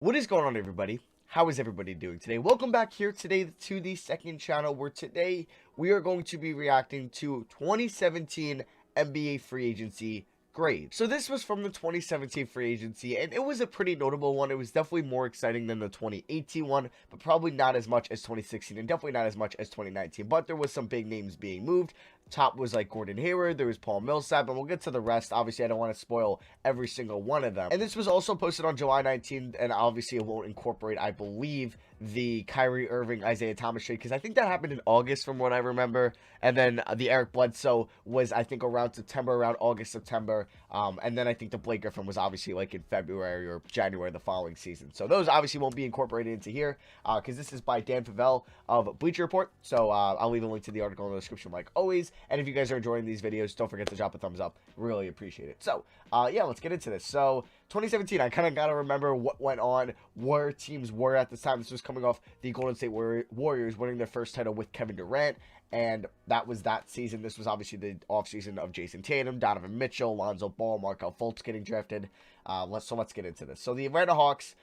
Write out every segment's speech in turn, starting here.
What is going on, everybody? How is everybody doing today? Welcome back here today to the second channel, where today we are going to be reacting to 2017 NBA free agency grade. So this was from the 2017 free agency, and it was a pretty notable one. It was definitely more exciting than the 2018 one, but probably not as much as 2016, and definitely not as much as 2019. But there was some big names being moved. Top was like Gordon Hayward, there was Paul Millsap, and we'll get to the rest. Obviously, I don't want to spoil every single one of them. And this was also posted on July 19th, and obviously it won't incorporate, I believe, the Kyrie Irving, Isaiah Thomas trade, because I think that happened in August from what I remember. And then the Eric Bledsoe was, I think, around September, around August, September. And then I think the Blake Griffin was obviously like in February or January the following season. So those obviously won't be incorporated into here, because this is by Dan Favell of Bleacher Report. So I'll leave a link to the article in the description like always. And if you guys are enjoying these videos, don't forget to drop a thumbs up. Really appreciate it. So yeah, let's get into this. So 2017, I kind of got to remember what went on, where teams were at this time. This was coming off the Golden State Warriors winning their first title with Kevin Durant, and that was that season. This was obviously the offseason of Jason Tatum, Donovan Mitchell, Lonzo Ball, Markelle Fultz getting drafted. Let's get into this. So the Atlanta Hawks,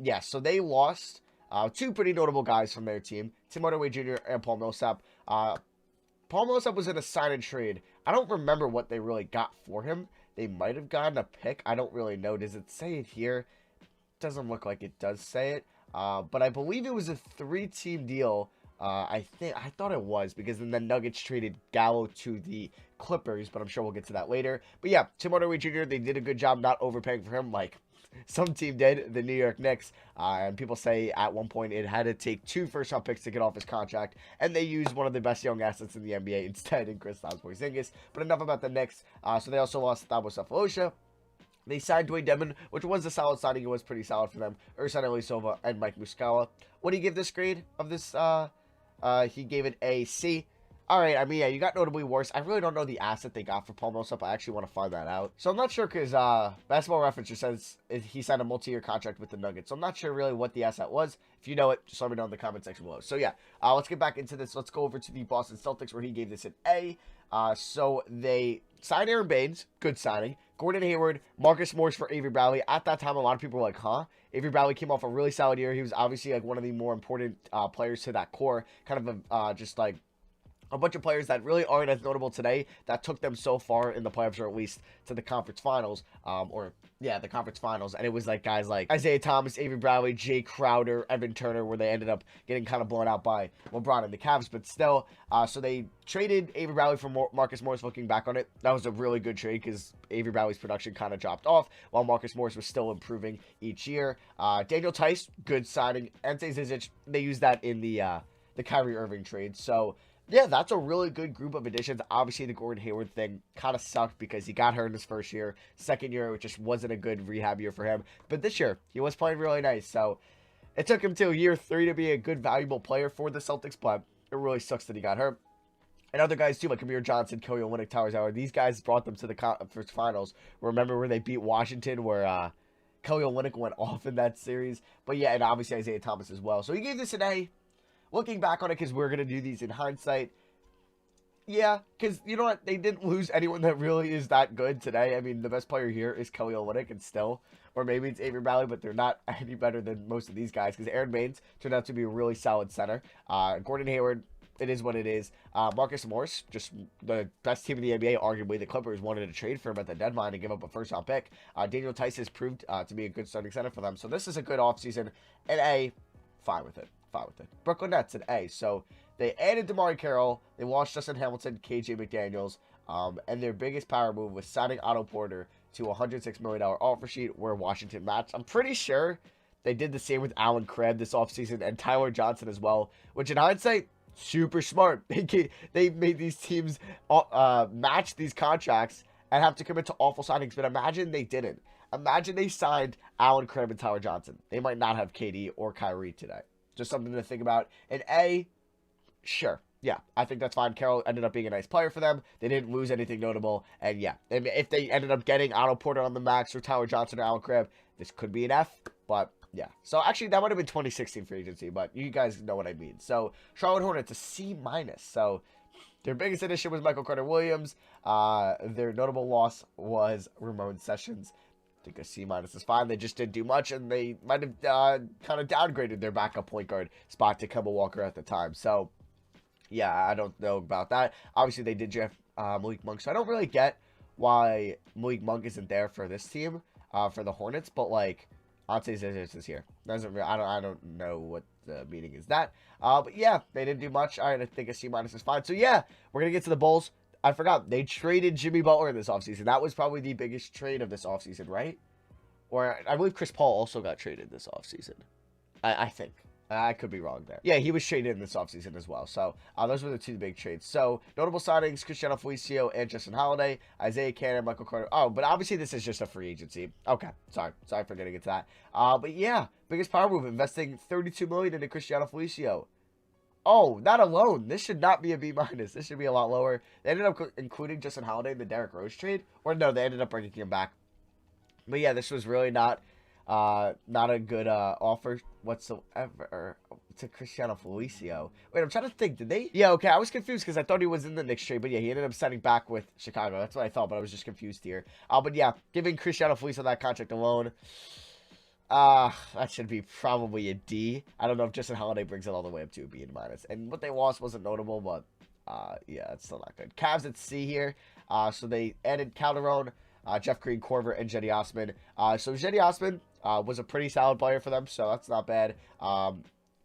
yeah, so they lost two pretty notable guys from their team, Tim Hardaway Jr. and Paul Millsap. Paul Millsap was in a sign and trade. I don't remember what they really got for him. They might have gotten a pick. I don't really know. Does it say it here? Doesn't look like it does say it. But I believe it was a 3-team deal. I thought it was, because then the Nuggets traded Gallo to the Clippers, but I'm sure we'll get to that later. But yeah, Tim Hardaway Jr., they did a good job not overpaying for him like some team did, the New York Knicks. And people say at one point it had to take 2 first-round picks to get off his contract, and they used one of the best young assets in the NBA instead in Kristaps Porzingis. But enough about the Knicks. So they also lost Thabo Sefolosha. They signed Dwayne Dedmon, which was a solid signing. It was pretty solid for them. Ersan Ilyasova and Mike Muscala. What do you give this grade of this? He gave it a C. Alright, I mean, yeah, you got notably worse. I really don't know the asset they got for Paul Millsap. I actually want to find that out. So I'm not sure, because Basketball Reference just says he signed a multi-year contract with the Nuggets. So I'm not sure really what the asset was. If you know it, just let me know in the comment section below. So yeah, let's get back into this. Let's go over to the Boston Celtics, where he gave this an A. So they signed Aaron Baines, good signing. Gordon Hayward, Marcus Morris for Avery Bradley. At that time, a lot of people were like, huh? Avery Bradley came off a really solid year. He was obviously like one of the more important players to that core. Kind of just like a bunch of players that really aren't as notable today that took them so far in the playoffs, or at least to the conference finals, the conference finals. And it was like guys like Isaiah Thomas, Avery Bradley, Jay Crowder, Evan Turner, where they ended up getting kind of blown out by LeBron and the Cavs. But still, so they traded Avery Bradley for Marcus Morris. Looking back on it, that was a really good trade, because Avery Bradley's production kind of dropped off while Marcus Morris was still improving each year. Daniel Tice, good signing. Ante Zizic, they used that in the Kyrie Irving trade. So yeah, that's a really good group of additions. Obviously, the Gordon Hayward thing kind of sucked because he got hurt in his first year. Second year, it just wasn't a good rehab year for him. But this year, he was playing really nice. So it took him till year 3 to be a good, valuable player for the Celtics. But it really sucks that he got hurt. And other guys too, like Amir Johnson, Kelly Olynyk, Towers Howard. These guys brought them to the conference finals. Remember where they beat Washington, where Kelly Olynyk went off in that series. But yeah, and obviously Isaiah Thomas as well. So he gave this an A. Looking back on it, because we're going to do these in hindsight, yeah, because you know what? They didn't lose anyone that really is that good today. I mean, the best player here is Kelly Olynyk, and still, or maybe it's Avery Bradley, but they're not any better than most of these guys, because Aaron Baines turned out to be a really solid center. Gordon Hayward, it is what it is. Marcus Morris, just the best team in the NBA, arguably. The Clippers wanted to trade for him at the deadline and give up a first-round pick. Daniel Tice has proved to be a good starting center for them. So this is a good offseason. An A, fine with it. Brooklyn Nets, an A. So they added DeMar Carroll. They lost Justin Hamilton, KJ McDaniels. And their biggest power move was signing Otto Porter to a $106 million offer sheet where Washington matched. I'm pretty sure they did the same with Allen Crabbe this offseason and Tyler Johnson as well, which in hindsight, super smart. They made these teams match these contracts and have to commit to awful signings. But imagine they didn't. Imagine they signed Allen Crabbe and Tyler Johnson. They might not have KD or Kyrie today. Just something to think about. An A, sure. Yeah, I think that's fine. Carroll ended up being a nice player for them. They didn't lose anything notable. And yeah, if they ended up getting Otto Porter on the max or Tyler Johnson or Allen Crabbe, this could be an F. But yeah. So actually, that would have been 2016 free agency. But you guys know what I mean. So Charlotte Hornets, a C-. So their biggest addition was Michael Carter-Williams. Their notable loss was Ramon Sessions. think a C- is fine. They just didn't do much, and they might have kind of downgraded their backup point guard spot to Kemba Walker at the time. So, yeah, I don't know about that. Obviously, they did draft Malik Monk, so I don't really get why Malik Monk isn't there for this team, for the Hornets. But like, Ante Zizic is here. Doesn't really, I don't know what the meaning is that. But yeah, they didn't do much. I think a C- is fine. So yeah, we're gonna get to the Bulls. I forgot they traded Jimmy Butler in this offseason. That was probably the biggest trade of this offseason, right? Or I believe Chris Paul also got traded this offseason. I think. I could be wrong there. Yeah, he was traded in this offseason as well. So those were the two big trades. So notable signings, Cristiano Felicio and Justin Holiday, Isaiah Cannon, Michael Carter. Oh, but obviously this is just a free agency. Okay, sorry for getting into that. But yeah, biggest power move, investing $32 million into Cristiano Felicio. Oh, not alone. This should not be a B-. This should be a lot lower. They ended up including Justin Holiday in the Derrick Rose trade. Or no, they ended up bringing him back. But yeah, this was really not a good offer whatsoever to Cristiano Felicio. Wait, I'm trying to think. Did they? Yeah, okay. I was confused because I thought he was in the Knicks trade. But yeah, he ended up signing back with Chicago. That's what I thought, but I was just confused here. But yeah, giving Cristiano Felicio that contract alone, that should be probably a D. I don't know if Justin Holiday brings it all the way up to a B-. And what they lost wasn't notable, but yeah, it's still not good. Cavs at C here. So they added Calderon, Jeff Green, Korver, and Jetty Osman. So Jetty Osman was a pretty solid player for them, so that's not bad.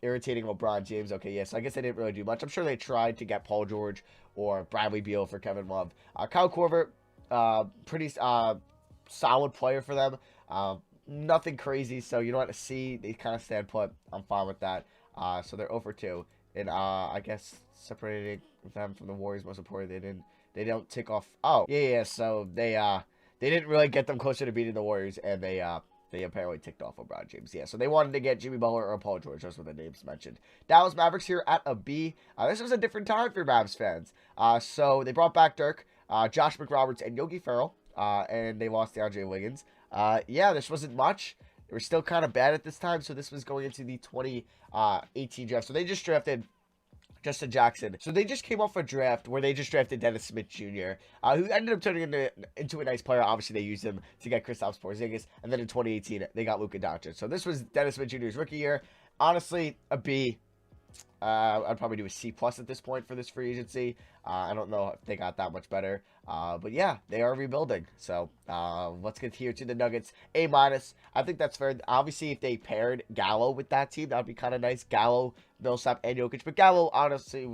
Irritating LeBron James. Okay, yes, I guess they didn't really do much. I'm sure they tried to get Paul George or Bradley Beal for Kevin Love. Kyle Korver, pretty solid player for them. Nothing crazy, so you don't have to see. They kind of stand put. I'm fine with that. So they're over 2. And I guess separating them from the Warriors most important. They don't tick off. Oh, yeah. So they didn't really get them closer to beating the Warriors, and they apparently ticked off LeBron James. Yeah, so they wanted to get Jimmy Butler or Paul George. Those were the names mentioned. Dallas Mavericks here at a B. This was a different time for Mavs fans. So they brought back Dirk, Josh McRoberts, and Yogi Ferrell, and they lost DeAndre Wiggins. Yeah, this wasn't much. They were still kind of bad at this time, so this was going into the 2018 draft. So they just drafted Justin Jackson. So they just came off a draft where they just drafted Dennis Smith Jr., who ended up turning into a nice player. Obviously, they used him to get Kristaps Porzingis, and then in 2018, they got Luka Doncic. So this was Dennis Smith Jr.'s rookie year. Honestly, a B. I'd probably do a C+ at this point for this free agency. I don't know if they got that much better. But yeah, they are rebuilding. So let's get here to the Nuggets. A-. I think that's fair. Obviously, if they paired Gallo with that team, that would be kind of nice. Gallo, Millsap, and Jokic. But Gallo honestly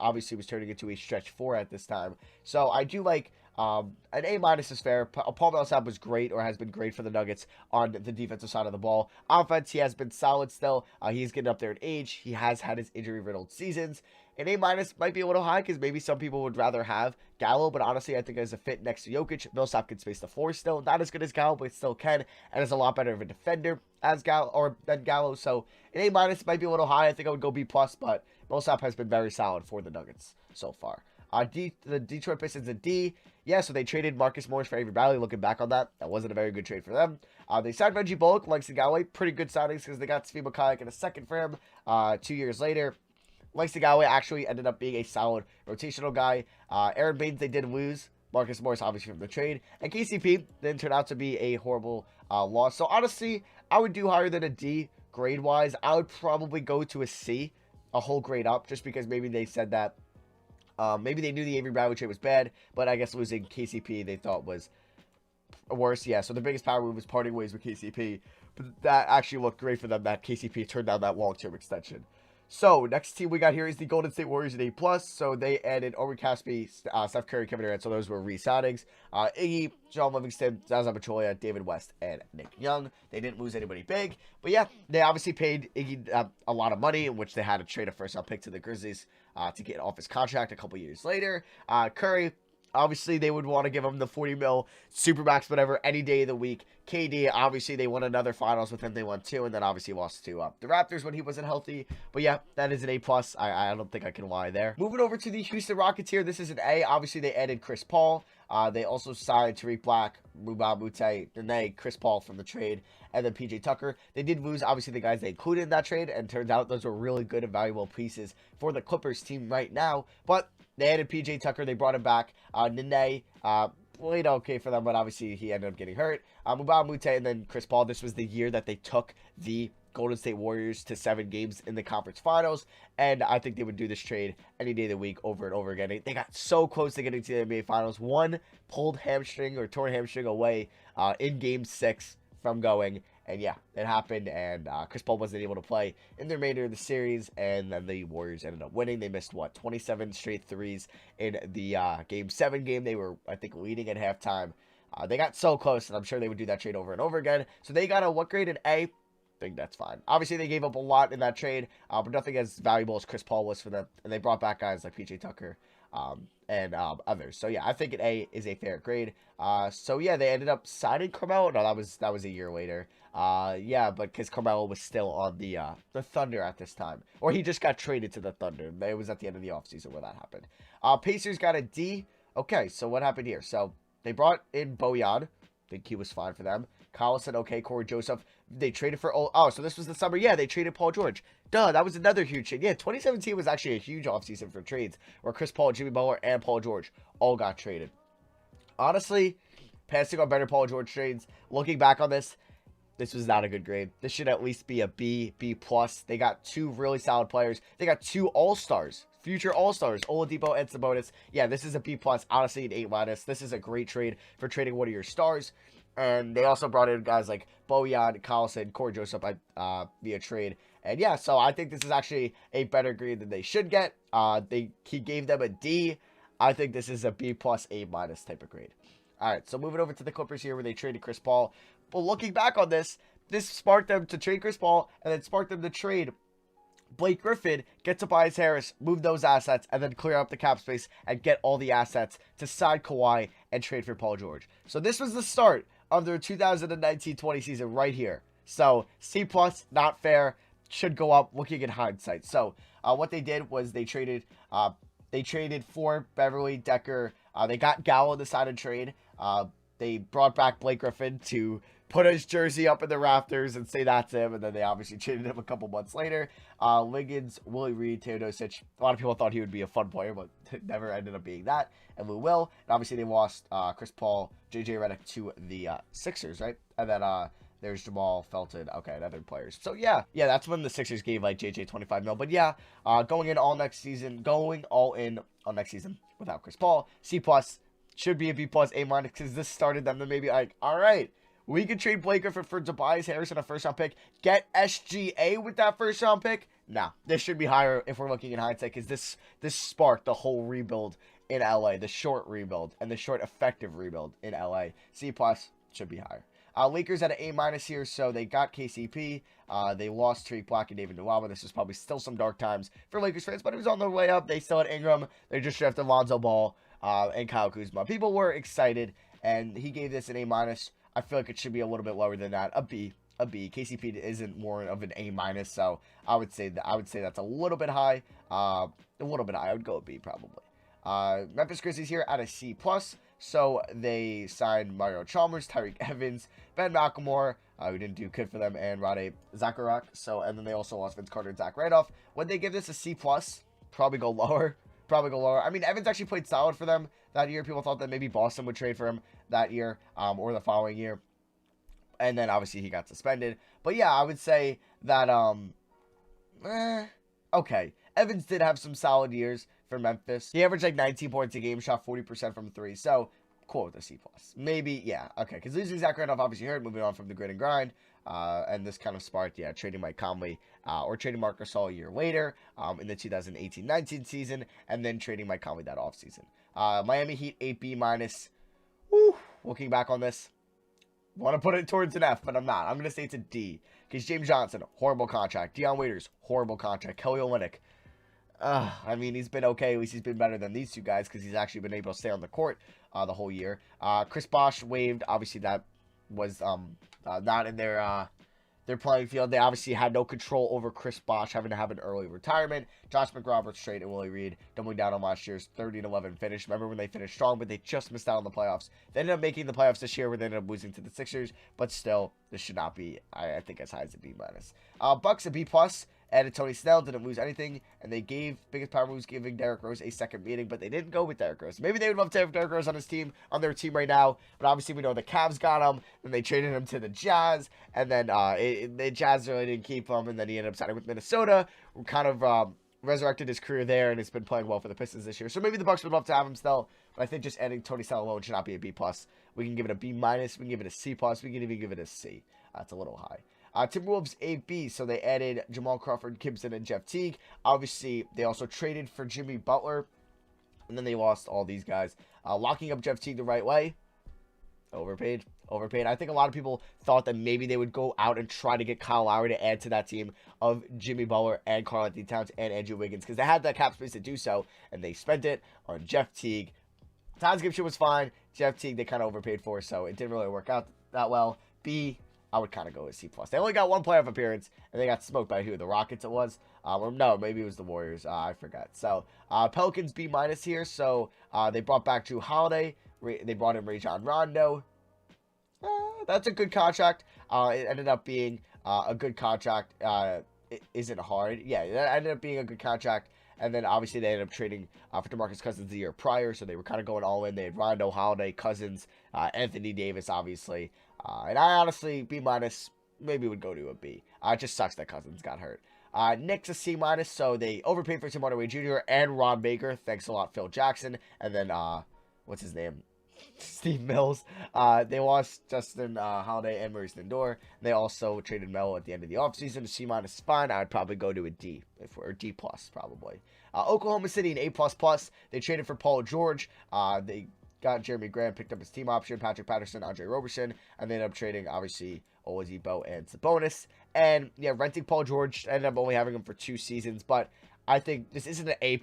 obviously was turning into a stretch 4 at this time. So I do like an A- is fair. Paul Millsap was great, or has been great for the Nuggets on the defensive side of the ball. Offense, he has been solid still. He's getting up there in age. He has had his injury-riddled seasons. An A- might be a little high because maybe some people would rather have Gallo, but honestly, I think as a fit next to Jokic, Millsap can space the floor still. Not as good as Gallo, but still can, and is a lot better of a defender as than Gallo. So an A- might be a little high. I think I would go B+, but Millsap has been very solid for the Nuggets so far. The Detroit Pistons a D. Yeah, so they traded Marcus Morris for Avery Bradley. Looking back on that wasn't a very good trade for them. They signed Reggie Bullock, Langston Galloway. Pretty good signings because they got Svi Mikhailiuk in a second for him 2 years later. Langston Galloway actually ended up being a solid rotational guy. Aaron Baines, they did lose. Marcus Morris, obviously, from the trade. And KCP didn't turn out to be a horrible loss. So, honestly, I would do higher than a D grade-wise. I would probably go to a C, a whole grade up, just because maybe they said that. Maybe they knew the Avery Bradley trade was bad, but I guess losing KCP they thought was worse. Yeah, so the biggest power move was parting ways with KCP. But that actually looked great for them, that KCP turned down that long-term extension. So, next team we got here is the Golden State Warriors at A+. So, they added Omri Caspi, Steph Curry, Kevin Durant. So, those were re-signings. Iggy, John Livingston, Zaza Pachulia, David West, and Nick Young. They didn't lose anybody big. But, yeah, they obviously paid Iggy a lot of money, in which they had to trade a first-round pick to the Grizzlies to get off his contract a couple years later. Curry, obviously, they would want to give him the 40 mil supermax, whatever, any day of the week. KD, obviously, they won another finals with him. They won 2, and then obviously lost to the Raptors when he wasn't healthy. But yeah, that is an A+. I don't think I can lie there. Moving over to the Houston Rockets here, this is an A. Obviously, they added Chris Paul. They also signed Tariq Black, Mubah Mute, Nene, Chris Paul from the trade, and then PJ Tucker. They did lose, obviously, the guys they included in that trade, and turns out those were really good and valuable pieces for the Clippers team right now. But They added PJ Tucker. They brought him back. Nene played okay for them, but obviously he ended up getting hurt. Mubaa Mute and then Chris Paul. This was the year that they took the Golden State Warriors to 7 games in the conference finals, and I think they would do this trade any day of the week over and over again. They got so close to getting to the NBA Finals. One pulled hamstring or torn hamstring away in Game 6 from going, and yeah, it happened, and Chris Paul wasn't able to play in the remainder of the series, and then the Warriors ended up winning. They missed, 27 straight threes in the Game 7 game. They were, I think, leading at halftime. They got so close, and I'm sure they would do that trade over and over again. So they got a what grade? An A? I think that's fine. Obviously, they gave up a lot in that trade, but nothing as valuable as Chris Paul was for them, and they brought back guys like PJ Tucker and others. So yeah, I think an A is a fair grade. So yeah, they ended up signing Carmelo. No, that was a year later. Yeah, but because Carmelo was still on the Thunder at this time, or he just got traded to the Thunder. It was at the end of the offseason where that happened. Pacers got a D. Okay, so what happened here? So they brought in Bojan. I think he was fine for them. Collison, okay. Corey Joseph. They traded for... Oh, so this was the summer. Yeah, they traded Paul George. Duh, that was another huge trade. Yeah, 2017 was actually a huge offseason for trades, where Chris Paul, Jimmy Butler, and Paul George all got traded. Honestly, passing on better Paul George trades, looking back on this was not a good grade. This should at least be a B, B+. They got 2 really solid players. They got 2 All-Stars. Future All-Stars, Oladipo and Sabonis. Yeah, this is a B+, honestly an A-. This is a great trade for trading one of your stars. And they also brought in guys like Bojan, Collison, Corey Joseph via trade. And yeah, so I think this is actually a better grade than they should get. He gave them a D. I think this is a B+, A- type of grade. All right, so moving over to the Clippers here where they traded Chris Paul. But looking back on this sparked them to trade Chris Paul and then sparked them to trade Blake Griffin, get Tobias Harris, move those assets, and then clear up the cap space and get all the assets to sign Kawhi and trade for Paul George. So this was the start of their 2019-20 season right here. So C+, not fair, should go up looking in hindsight. So what they did was they traded for Beverly, Decker. They got Gallo in the sign and trade. They brought back Blake Griffin to put his jersey up in the rafters and say that's him, and then they obviously traded him a couple months later. Liggins, Willie Reed, Teodosic. A lot of people thought he would be a fun player, but never ended up being that. And Lou Will. And obviously they lost Chris Paul, JJ Redick to the Sixers, right? And then there's Jamal Felton, okay, and other players. So yeah, that's when the Sixers gave like JJ 25 mil. But yeah, going all in on next season without Chris Paul. C+, should be a B+, A-, because this started them to maybe like, all right, we could trade Blake Griffin for Tobias Harris and a first-round pick. Get SGA with that first-round pick. Nah, this should be higher if we're looking in hindsight, because this sparked the whole rebuild in LA, the short rebuild and the short effective rebuild in LA. C+ should be higher. Lakers at an A- here, so they got KCP. They lost Tariq Black and David Nwaba. This is probably still some dark times for Lakers fans, but it was on their way up. They still had Ingram. They just drafted Lonzo Ball and Kyle Kuzma. People were excited, and he gave this an A-. I feel like it should be a little bit lower than that. A B. KCP isn't more of an A-, so I would say that's a little bit high. I would go a B probably. Memphis Grizzlies here at a C+. So they signed Mario Chalmers, Tyreek Evans, Ben McLemore, who didn't do good for them, and Rade Zacharok. And then they also lost Vince Carter and Zach Randolph. Would they give this a C+? Probably go lower. I mean, Evans actually played solid for them that year. People thought that maybe Boston would trade for him that year, or the following year. And then obviously he got suspended. But yeah, I would say that okay. Evans did have some solid years for Memphis. He averaged like 19 points a game, shot 40% from 3. So, cool with a C+. Maybe, yeah, okay. Because losing Zach Randolph obviously hurt, moving on from the grit and grind. And this kind of sparked, trading Mike Conley or trading Marc Gasol a year later in the 2018-19 season, and then trading Mike Conley that offseason. Miami Heat, 8B-. Whew, looking back on this, want to put it towards an F, but I'm not. I'm going to say it's a D. Because James Johnson, horrible contract. Deion Waiters, horrible contract. Kelly Olynyk. I mean, he's been okay. At least he's been better than these two guys because he's actually been able to stay on the court the whole year. Chris Bosh waived. Obviously, that was not in their playing field. They obviously had no control over Chris Bosh having to have an early retirement. Josh McRoberts trade and Willie Reed doubling down on last year's 30-11 finish. Remember when they finished strong, but they just missed out on the playoffs. They ended up making the playoffs this year where they ended up losing to the Sixers, but still, this should not be, I think, as high as a B-. Bucks a B+. Added Tony Snell, didn't lose anything, and they gave biggest power moves, giving Derrick Rose a second meeting, but they didn't go with Derrick Rose. Maybe they would love to have Derrick Rose on their team right now, but obviously we know the Cavs got him, then they traded him to the Jazz, and then the Jazz really didn't keep him, and then he ended up signing with Minnesota, kind of resurrected his career there, and has been playing well for the Pistons this year. So maybe the Bucks would love to have him still, but I think just adding Tony Snell alone should not be a B+. We can give it a B-, we can give it a C+, we can even give it a C. That's a little high. Timberwolves A-B, so they added Jamal Crawford, Gibson, and Jeff Teague. Obviously, they also traded for Jimmy Butler, and then they lost all these guys. Locking up Jeff Teague the right way, overpaid. I think a lot of people thought that maybe they would go out and try to get Kyle Lowry to add to that team of Jimmy Butler and Karl-Anthony Towns and Andrew Wiggins, because they had that cap space to do so, and they spent it on Jeff Teague. Towns Gibson was fine. Jeff Teague, they kind of overpaid for, so it didn't really work out that well. B, I would kind of go with C+. They only got one playoff appearance, and they got smoked by who? The Rockets it was? Or no, maybe it was the Warriors. I forgot. So, Pelicans B- here. So, they brought back Drew Holiday. They brought in Rajon Rondo. That's a good contract. It ended up being a good contract. It isn't hard. Yeah, that ended up being a good contract. And then, obviously, they ended up trading for DeMarcus Cousins the year prior. So, they were kind of going all in. They had Rondo, Holiday, Cousins, Anthony Davis, obviously. And I honestly, B-, maybe would go to a B. It just sucks that Cousins got hurt. Knicks a C-, so they overpaid for Tim Hardaway Jr. and Ron Baker. Thanks a lot, Phil Jackson. And then, what's his name? Steve Mills. They lost Justin Holiday and Maurice Ndour. They also traded Melo at the end of the offseason. C- is fine. I'd probably go to a D, or D+, probably. Oklahoma City, an A++. They traded for Paul George. They got Jeremy Grant, picked up his team option, Patrick Patterson, Andre Roberson, and they ended up trading, obviously, Oladipo and Sabonis. And, yeah, renting Paul George, ended up only having him for 2 seasons, but I think this isn't an A+++.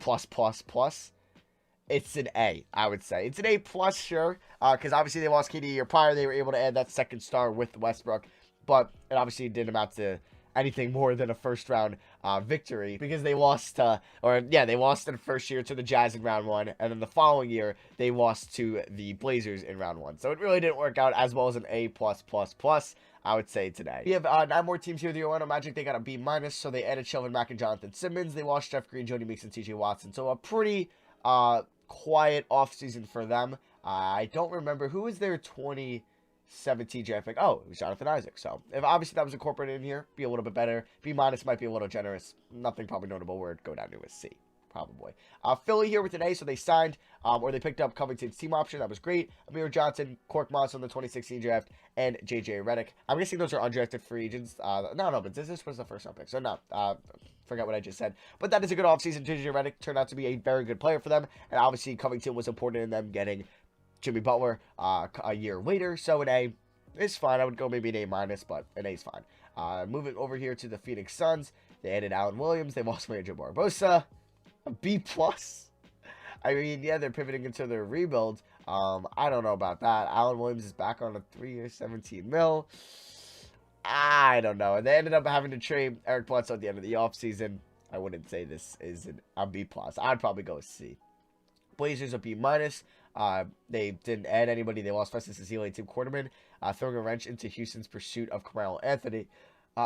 It's an A, I would say. It's an A+, sure, because obviously they lost KD a year prior. They were able to add that second star with Westbrook, but it obviously didn't amount to anything more than a first-round victory, because they lost, they lost in the first year to the Jazz in round 1, and then the following year, they lost to the Blazers in round 1. So it really didn't work out as well as an A+++, I would say today. We have 9 more teams here. The Orlando Magic, they got a B-, so they added Shelvin Mack and Jonathan Simmons. They lost Jeff Green, Jody Meeks, and TJ Watson. So a pretty quiet offseason for them. I don't remember who was their 2017 draft pick. Oh, it was Jonathan Isaac. So if obviously that was incorporated in here, be a little bit better. B- might be a little generous. Nothing probably notable where it'd go down to a C, probably. Philly here with today, so they signed or they picked up Covington's team option. That was great. Amir Johnson, Cork Moss on the 2016 draft, and JJ Redick. I'm guessing those are undrafted free agents. No, but this was the first round pick, so no. Forgot what I just said. But that is a good offseason. JJ Redick turned out to be a very good player for them, and obviously Covington was important in them getting Jimmy Butler a year later. So an A is fine. I would go maybe an A-, but an A is fine. Moving over here to the Phoenix Suns, they added Allen Williams. They lost Leandro Barbosa. A B+. I mean, yeah, they're pivoting into their rebuild. I don't know about that. Allen Williams is back on a 3-year, $17 million. I don't know. And they ended up having to trade Eric Bledsoe at the end of the offseason. I wouldn't say this is a B+. I'd probably go with C. Blazers a B-. They didn't add anybody. They lost Festus Ezeli and Tim Quarterman, throwing a wrench into Houston's pursuit of Carmelo Anthony.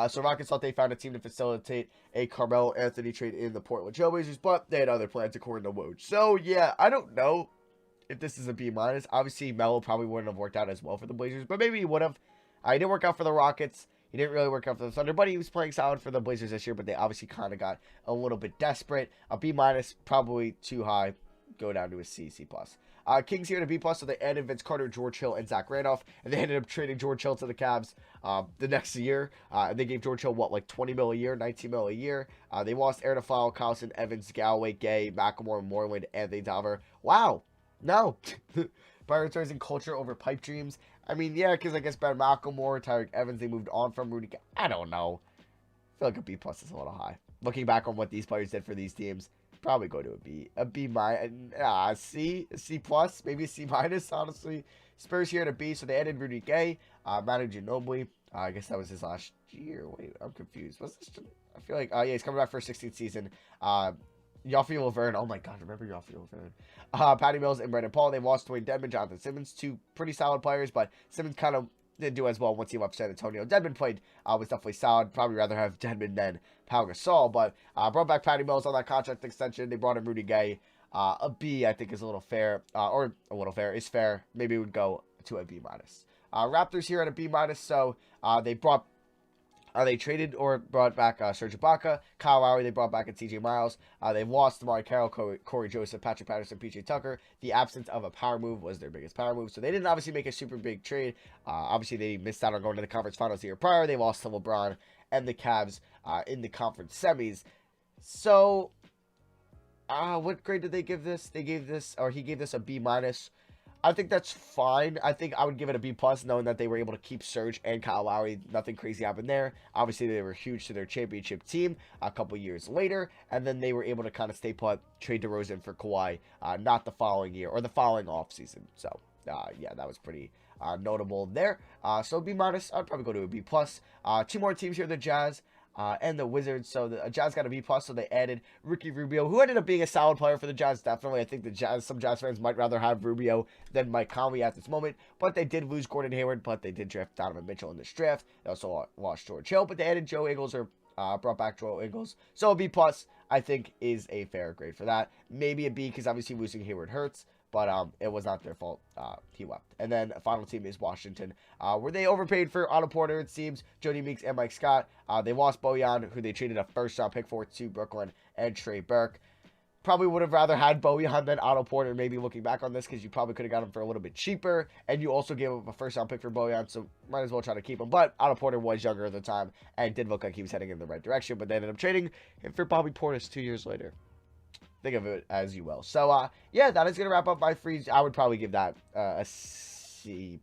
So Rockets thought they found a team to facilitate a Carmelo Anthony trade in the Portland Trailblazers, but they had other plans according to Woj. So, yeah, I don't know if this is a B-. Obviously, Melo probably wouldn't have worked out as well for the Blazers, but maybe he would have. He didn't work out for the Rockets. He didn't really work out for the Thunder, but he was playing solid for the Blazers this year, but they obviously kind of got a little bit desperate. A B-, probably too high. Go down to a C, C+. Kings here to B+, so they added Vince Carter, George Hill, and Zach Randolph, and they ended up trading George Hill to the Cavs the next year. They gave George Hill, what, like $20 million a year, $19 million a year. They lost Aaron Aflalo, Collison, Evans, Galloway, Gay, McLemore, Moreland, Anthony Dover. Wow. No. Prioritizing culture over pipe dreams. I mean, yeah, because I guess Ben McLemore, Tyreek Evans, they moved on from Rudy. I don't know. I feel like a B+ is a little high. Looking back on what these players did for these teams, probably go to a B-, C, a C+, maybe a C-, honestly. Spurs here at a B, so they added Rudy Gay, Manu Ginobili. I guess that was his last year. Wait, I'm confused. What's this? I feel like, yeah, he's coming back for a 16th season. Yaffe Laverne. Oh my God, remember Yaffe Laverne. Patty Mills and Brendan Paul. They lost Dwayne Dedmon, Jonathan Simmons, 2 pretty solid players, but Simmons kind of didn't do as well once he left San Antonio. Dedmon played, was definitely solid. Probably rather have Dedmon than Pau Gasol, but brought back Patty Mills on that contract extension. They brought in Rudy Gay. A B, I think, is a little fair, or a little fair, is fair. Maybe it would go to a B minus. Raptors here at a B minus, so they traded or brought back Serge Ibaka, Kyle Lowry. They brought back in CJ Miles. They've lost DeMar Carroll, Corey Joseph, Patrick Patterson, PJ Tucker. The absence of a power move was their biggest power move. So they didn't obviously make a super big trade. Obviously, they missed out on going to the conference finals the year prior. They lost to LeBron and the Cavs in the conference semis. So, what grade did they give this? He gave this a B minus. I think that's fine. I think I would give it a B plus, knowing that they were able to keep Serge and Kyle Lowry. Nothing crazy happened there. Obviously, they were huge to their championship team a couple years later, and then they were able to kind of stay put, trade DeRozan for Kawhi, not the following year or the following offseason. So, yeah, that was pretty notable there. So B minus, I'd probably go to a B plus. Two more teams here: the Jazz and the Wizards. So the Jazz got a B plus, so they added Ricky Rubio, who ended up being a solid player for the Jazz. Definitely, I think some Jazz fans might rather have Rubio than Mike Conley at this moment. But they did lose Gordon Hayward, but they did draft Donovan Mitchell in this draft. They also lost George Hill, but they added Joe Ingles, or brought back Joe Ingles. So a B plus, I think, is a fair grade for that. Maybe a B, because obviously losing Hayward hurts. But it was not their fault. He left. And then the final team is Washington, where they overpaid for Otto Porter, it seems, Jody Meeks, and Mike Scott. They lost Bojan, who they traded a first-round pick for, to Brooklyn, and Trey Burke. Probably would have rather had Bojan than Otto Porter, maybe looking back on this, because you probably could have got him for a little bit cheaper, and you also gave up a first-round pick for Bojan, so might as well try to keep him. But Otto Porter was younger at the time, and did look like he was heading in the right direction, but they ended up trading him for Bobby Portis 2 years later. Think of it as you will. So, yeah, that is going to wrap up my free. I would probably give that a C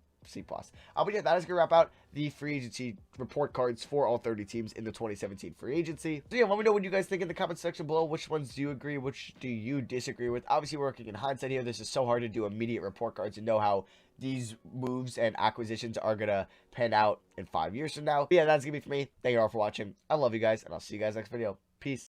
plus. But yeah, that is going to wrap out the free agency report cards for all 30 teams in the 2017 free agency. So yeah, let me know what you guys think in the comment section below. Which ones do you agree? Which do you disagree with? Obviously, we're working in hindsight here. This is so hard to do immediate report cards and know how these moves and acquisitions are going to pan out in 5 years from now. But yeah, that's going to be for me. Thank you all for watching. I love you guys, and I'll see you guys next video. Peace.